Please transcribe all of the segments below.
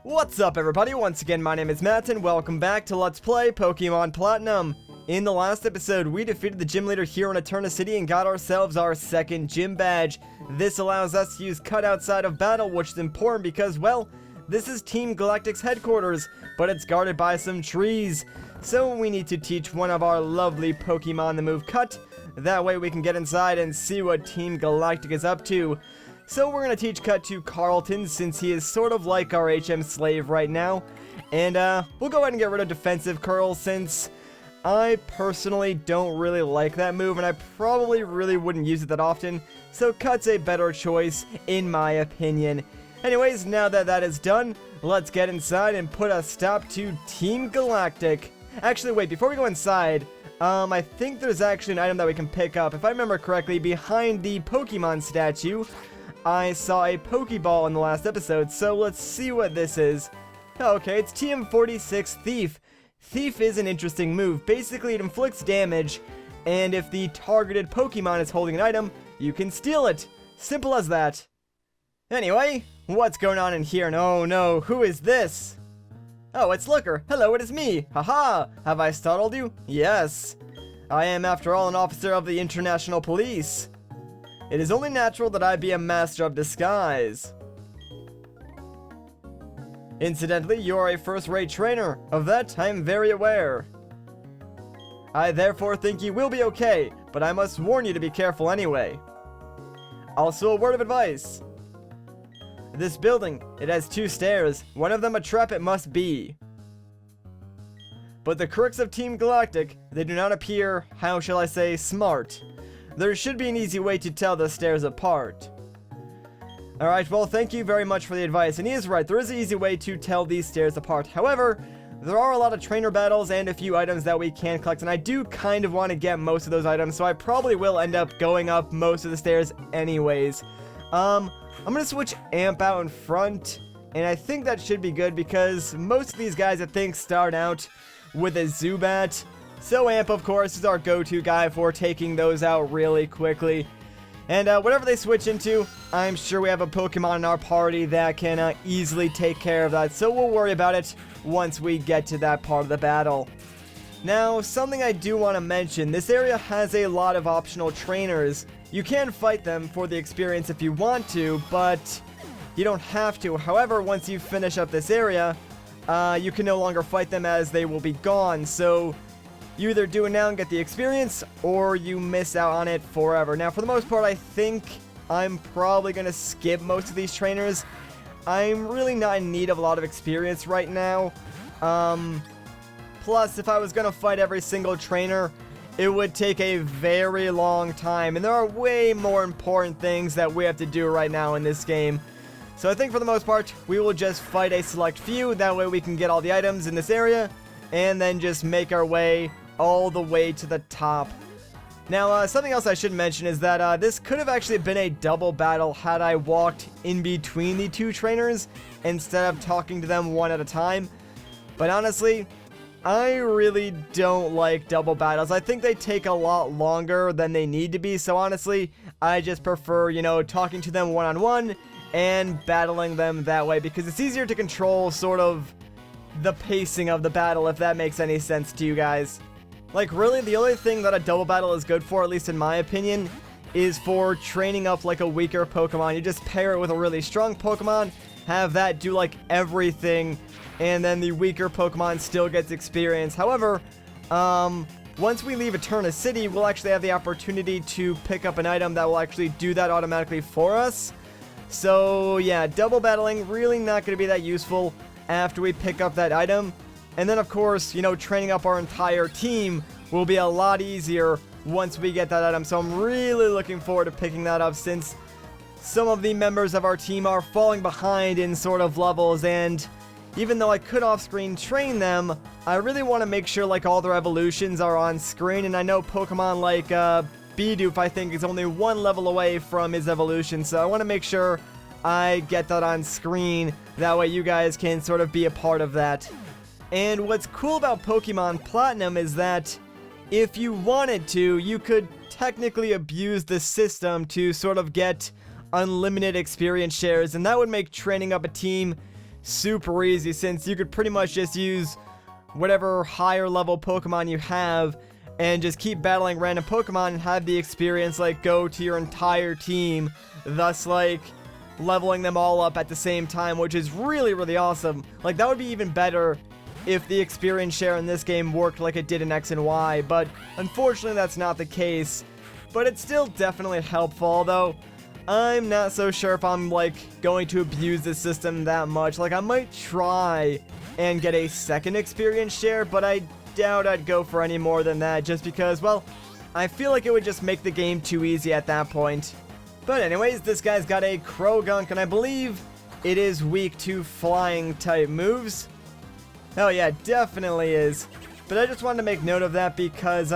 What's up everybody, once again my name is Matt and welcome back to Let's Play Pokémon Platinum. In the last episode, we defeated the gym leader here in Eterna City and got ourselves our second gym badge. This allows us to use cut outside of battle, which is important because, well, this is Team Galactic's headquarters, but it's guarded by some trees. So we need to teach one of our lovely Pokemon the move Cut. That way we can get inside and see what Team Galactic is up to. So we're going to teach Cut to Carlton since he is sort of like our HM slave right now. And we'll go ahead and get rid of Defensive Curl since I personally don't really like that move and I probably really wouldn't use it that often. So Cut's a better choice in my opinion. Anyways, now that that is done, let's get inside and put a stop to Team Galactic. Actually, wait, before we go inside, I think there's actually an item that we can pick up. If I remember correctly, behind the Pokemon statue, I saw a Pokeball in the last episode, so let's see what this is. Okay, it's TM46 Thief. Thief is an interesting move. Basically, it inflicts damage, and if the targeted Pokemon is holding an item, you can steal it. Simple as that. Anyway, what's going on in here? And oh no, who is this? Oh, it's Looker. Hello, it is me. Haha, have I startled you? Yes. I am, after all, an officer of the International Police. It is only natural that I be a master of disguise. Incidentally, you are a first-rate trainer. Of that, I am very aware. I therefore think you will be okay, but I must warn you to be careful anyway. Also, a word of advice. This building, it has 2 stairs. One of them a trap it must be. But the crooks of Team Galactic, they do not appear, how shall I say, smart. There should be an easy way to tell the stairs apart. Alright, well, thank you very much for the advice. And he is right, there is an easy way to tell these stairs apart. However, there are a lot of trainer battles and a few items that we can collect. And I do kind of want to get most of those items, so I probably will end up going up most of the stairs anyways. I'm going to switch Amp out in front. And I think that should be good because most of these guys, I think, start out with a Zubat. So Amp, of course, is our go-to guy for taking those out really quickly. And whatever they switch into, I'm sure we have a Pokemon in our party that can easily take care of that. So we'll worry about it once we get to that part of the battle. Now, something I do want to mention, this area has a lot of optional trainers. You can fight them for the experience if you want to, but you don't have to. However, once you finish up this area, you can no longer fight them as they will be gone. So you either do it now and get the experience, or you miss out on it forever. Now, for the most part, I think I'm probably going to skip most of these trainers. I'm really not in need of a lot of experience right now. Plus, if I was going to fight every single trainer, it would take a very long time. And there are way more important things that we have to do right now in this game. So I think for the most part, we will just fight a select few. That way we can get all the items in this area, and then just make our way all the way to the top. Now, something else I should mention is that this could have actually been a double battle had I walked in between the 2 trainers instead of talking to them one at a time. But honestly, I really don't like double battles. I think they take a lot longer than they need to be. So honestly, I just prefer, you know, talking to them one-on-one and battling them that way because it's easier to control sort of the pacing of the battle, if that makes any sense to you guys. Like, really, the only thing that a double battle is good for, at least in my opinion, is for training up, like, a weaker Pokemon. You just pair it with a really strong Pokemon, have that do, like, everything, and then the weaker Pokemon still gets experience. However, once we leave Eterna City, we'll actually have the opportunity to pick up an item that will actually do that automatically for us. So, yeah, double battling, really not going to be that useful after we pick up that item. And then, of course, you know, training up our entire team will be a lot easier once we get that item. So I'm really looking forward to picking that up since some of the members of our team are falling behind in sort of levels. And even though I could off-screen train them, I really want to make sure, like, all their evolutions are on screen. And I know Pokemon like Bidoof, I think, is only 1 level away from his evolution. So I want to make sure I get that on screen. That way you guys can sort of be a part of that. And what's cool about Pokemon Platinum is that if you wanted to, you could technically abuse the system to sort of get unlimited experience shares, and that would make training up a team super easy, since you could pretty much just use whatever higher level Pokemon you have and just keep battling random Pokemon and have the experience like go to your entire team, thus like leveling them all up at the same time, which is really, really awesome. Like, that would be even better if the experience share in this game worked like it did in X and Y, but unfortunately that's not the case. But it's still definitely helpful, although I'm not so sure if I'm like going to abuse this system that much. Like, I might try and get a second experience share, but I doubt I'd go for any more than that, just because, well, I feel like it would just make the game too easy at that point. But anyways, this guy's got a Krogunk, and I believe it is weak to flying type moves. Oh yeah, definitely is. But I just wanted to make note of that because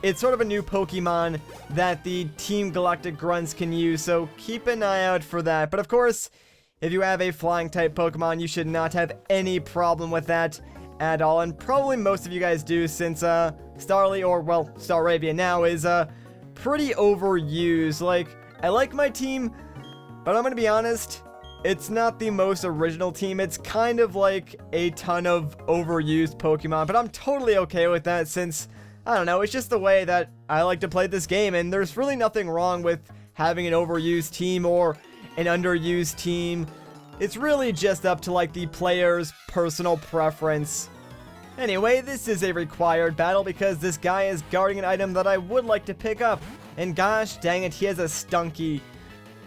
it's sort of a new Pokemon that the Team Galactic grunts can use, so keep an eye out for that. But of course, if you have a flying type Pokemon, you should not have any problem with that at all, and probably most of you guys do, since Starly, or well, Staravia now, is pretty overused. Like, I like my team, but I'm gonna be honest, it's not the most original team. It's kind of like a ton of overused Pokemon, but I'm totally okay with that, since, I don't know, it's just the way that I like to play this game, and there's really nothing wrong with having an overused team or an underused team. It's really just up to like the player's personal preference. Anyway, this is a required battle because this guy is guarding an item that I would like to pick up. And gosh dang it, he has a Stunky.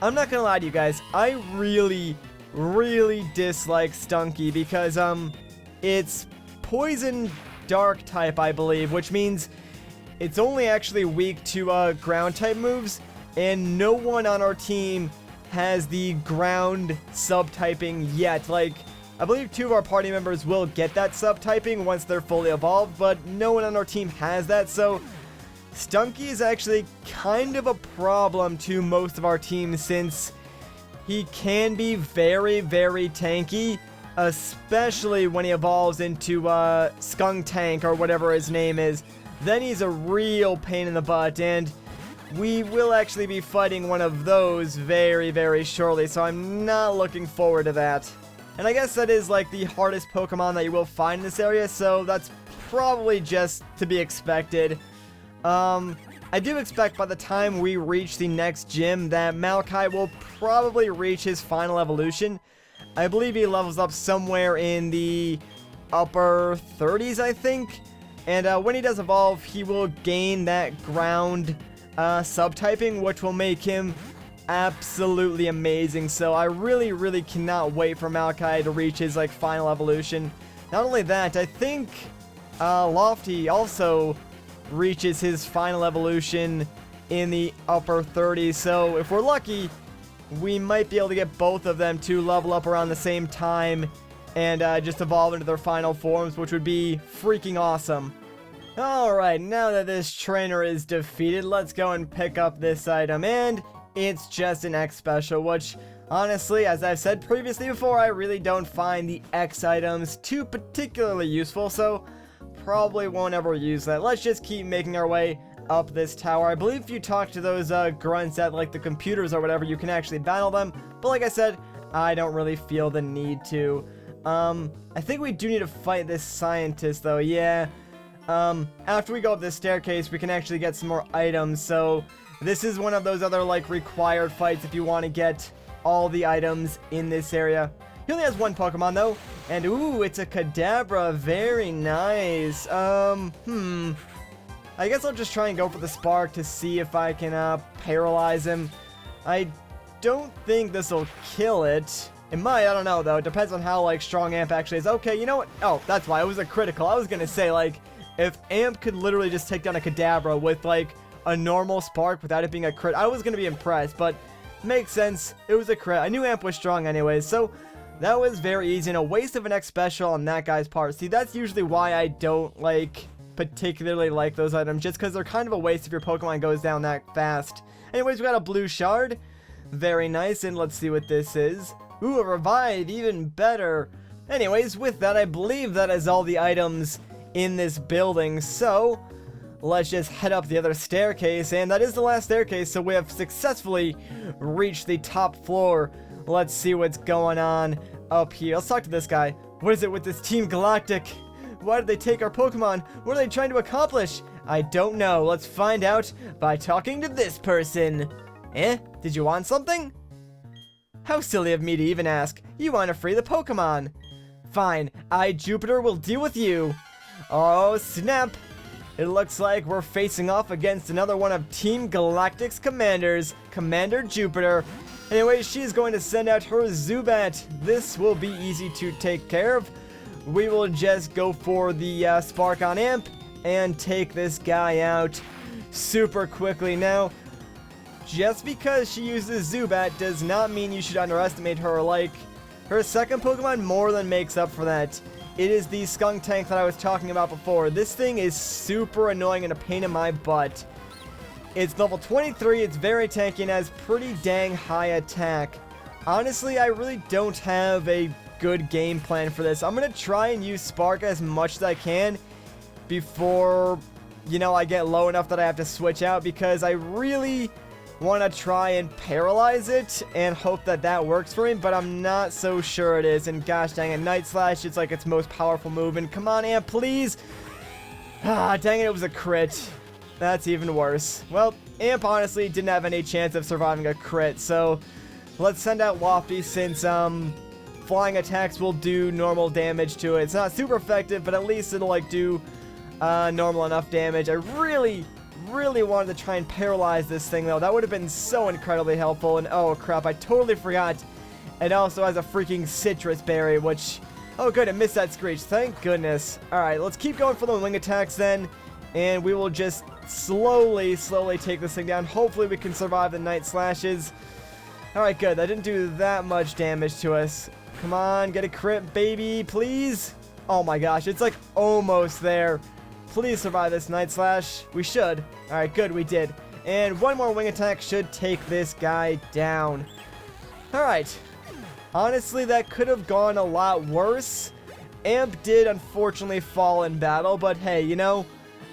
I'm not gonna lie to you guys, I really, really dislike Stunky because it's poison dark type, I believe, which means it's only actually weak to ground type moves, and no one on our team has the ground subtyping yet. Like, I believe 2 of our party members will get that subtyping once they're fully evolved, but no one on our team has that, so Stunky is actually kind of a problem to most of our teams, since he can be very, very tanky, especially when he evolves into Skuntank or whatever his name is. Then he's a real pain in the butt, and we will actually be fighting one of those very, very shortly, so I'm not looking forward to that. And I guess that is like the hardest Pokemon that you will find in this area, so that's probably just to be expected. I do expect by the time we reach the next gym that Maokai will probably reach his final evolution. I believe he levels up somewhere in the upper 30s, I think. And when he does evolve, he will gain that ground subtyping, which will make him absolutely amazing. So I really, really cannot wait for Maokai to reach his like final evolution. Not only that, I think Lofty also reaches his final evolution in the upper 30s. So if we're lucky, we might be able to get both of them to level up around the same time and just evolve into their final forms, which would be freaking awesome. Alright, now that this trainer is defeated, let's go and pick up this item, and it's just an X special, which honestly, as I've said previously before, I really don't find the X items too particularly useful, so probably won't ever use that. Let's just keep making our way up this tower. I believe if you talk to those grunts at like the computers or whatever, you can actually battle them, but like I said, I don't really feel the need to. I think we do need to fight this scientist though, yeah. After we go up this staircase, we can actually get some more items, so this is one of those other like required fights if you want to get all the items in this area. He only has one Pokemon though, and ooh, it's a Kadabra, very nice. I guess I'll just try and go for the Spark to see if I can paralyze him. I don't think this will kill it. It might, I don't know though, it depends on how like strong Amp actually is. Okay, you know what? Oh, that's why, it was a critical. I was gonna say, like, if Amp could literally just take down a Kadabra with like a normal Spark without it being a crit, I was gonna be impressed, but makes sense, it was a crit. I knew Amp was strong anyways, so that was very easy, and a waste of an X special on that guy's part. See, that's usually why I don't like particularly like those items, just because they're kind of a waste if your Pokemon goes down that fast. Anyways, we got a blue shard, very nice, and let's see what this is. Ooh, a revive, even better. Anyways, with that, I believe that is all the items in this building, so let's just head up the other staircase, and that is the last staircase, so we have successfully reached the top floor. Let's see what's going on up here. Let's talk to this guy. What is it with this Team Galactic? Why did they take our Pokemon? What are they trying to accomplish? I don't know. Let's find out by talking to this person. Eh? Did you want something? How silly of me to even ask. You want to free the Pokemon. Fine. I, Jupiter, will deal with you. Oh, snap. It looks like we're facing off against another one of Team Galactic's commanders, Commander Jupiter. Anyway, she's going to send out her Zubat. This will be easy to take care of. We will just go for the Spark on Amp and take this guy out super quickly. Now, just because she uses Zubat does not mean you should underestimate her. Like, her second Pokemon more than makes up for that. It is the Skunk Tank that I was talking about before. This thing is super annoying and a pain in my butt. It's level 23, it's very tanky, and has pretty dang high attack. Honestly, I really don't have a good game plan for this. I'm going to try and use Spark as much as I can before, you know, I get low enough that I have to switch out, because I really want to try and paralyze it and hope that that works for me, but I'm not so sure it is. And gosh dang it, Night Slash is like its most powerful move, and come on, Amp, please. Ah, dang it, it was a crit. That's even worse. Well, Amp honestly didn't have any chance of surviving a crit, so let's send out Lofty, since flying attacks will do normal damage to it. It's not super effective, but at least it'll like do normal enough damage. I really wanted to try and paralyze this thing, though. That would have been so incredibly helpful. And oh crap, I totally forgot. It also has a freaking citrus berry, which, oh good, it missed that Screech. Thank goodness. Alright, let's keep going for the wing attacks then, and we will just slowly take this thing down. Hopefully we can survive the Night Slashes. Alright, good. That didn't do that much damage to us. Come on, get a crit, baby, please. Oh my gosh, it's like almost there. Please survive this Night Slash. We should. Alright, good, we did. And one more wing attack should take this guy down. Alright. Honestly, that could have gone a lot worse. Amp did unfortunately fall in battle, but hey, you know,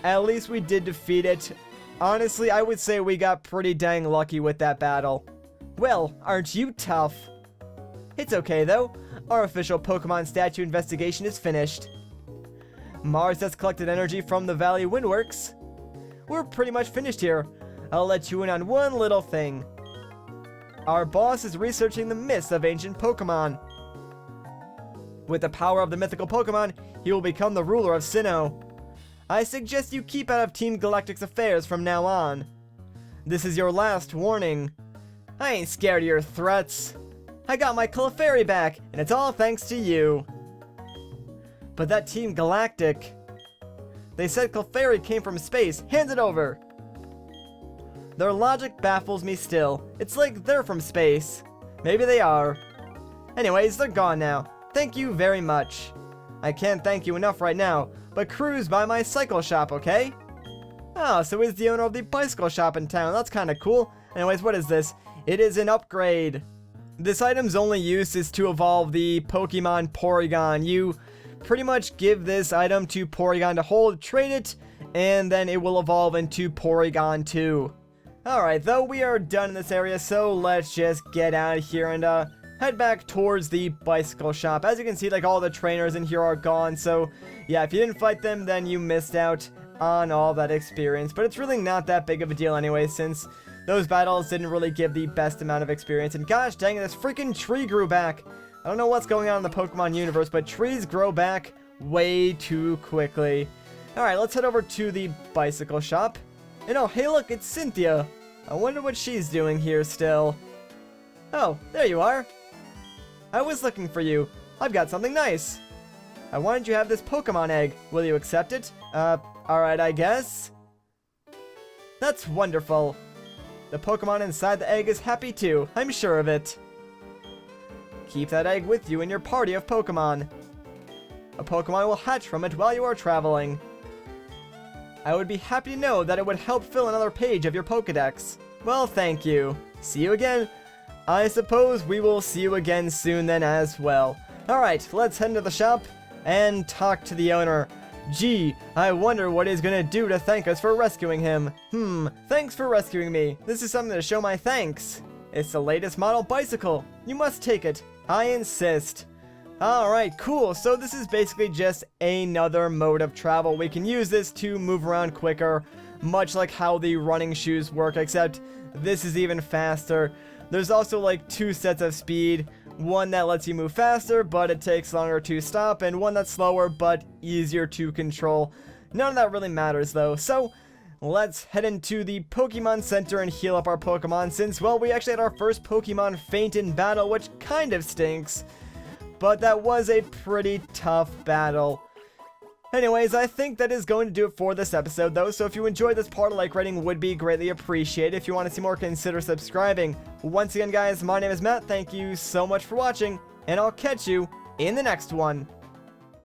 at least we did defeat it. Honestly, I would say we got pretty dang lucky with that battle. Well, aren't you tough? It's okay though. Our official Pokemon statue investigation is finished. Mars has collected energy from the Valley Windworks. We're pretty much finished here. I'll let you in on one little thing. Our boss is researching the myths of ancient Pokemon. With the power of the mythical Pokemon, he will become the ruler of Sinnoh. I suggest you keep out of Team Galactic's affairs from now on. This is your last warning. I ain't scared of your threats. I got my Clefairy back, and it's all thanks to you. But that Team Galactic... They said Clefairy came from space. Hand it over. Their logic baffles me still. It's like they're from space. Maybe they are. Anyways, they're gone now. Thank you very much. I can't thank you enough right now, but cruise by my cycle shop, okay? Oh, so he's the owner of the bicycle shop in town. That's kind of cool. Anyways, what is this? It is an upgrade. This item's only use is to evolve the Pokemon Porygon. You pretty much give this item to Porygon to hold, trade it, and then it will evolve into Porygon 2. Alright, though we are done in this area, so let's just get out of here and head back towards the bicycle shop. As you can see, like, all the trainers in here are gone, so yeah, if you didn't fight them, then you missed out on all that experience. But it's really not that big of a deal anyway, since those battles didn't really give the best amount of experience. And gosh dang it, this freaking tree grew back. I don't know what's going on in the Pokemon universe, but trees grow back way too quickly. Alright, let's head over to the bicycle shop. And oh, hey look, it's Cynthia. I wonder what she's doing here still. Oh, there you are. I was looking for you. I've got something nice. I wanted you to have this Pokemon egg. Will you accept it? Alright, I guess. That's wonderful. The Pokemon inside the egg is happy too. I'm sure of it. Keep that egg with you in your party of Pokemon. A Pokemon will hatch from it while you are traveling. I would be happy to know that it would help fill another page of your Pokedex. Well, thank you. See you again. I suppose we will see you again soon then as well. Alright, let's head into the shop and talk to the owner. Gee, I wonder what he's gonna do to thank us for rescuing him. Thanks for rescuing me. This is something to show my thanks. It's the latest model bicycle. You must take it. I insist. Alright, cool. So this is basically just another mode of travel. We can use this to move around quicker, much like how the running shoes work, except this is even faster. There's also like 2 sets of speed. One that lets you move faster, but it takes longer to stop, and one that's slower, but easier to control. None of that really matters though. So let's head into the Pokemon Center and heal up our Pokemon since, well, we actually had our first Pokemon faint in battle, which kind of stinks. But that was a pretty tough battle. Anyways, I think that is going to do it for this episode, though. So if you enjoyed this part, a like rating would be greatly appreciated. If you want to see more, consider subscribing. Once again, guys, my name is Matt. Thank you so much for watching, and I'll catch you in the next one.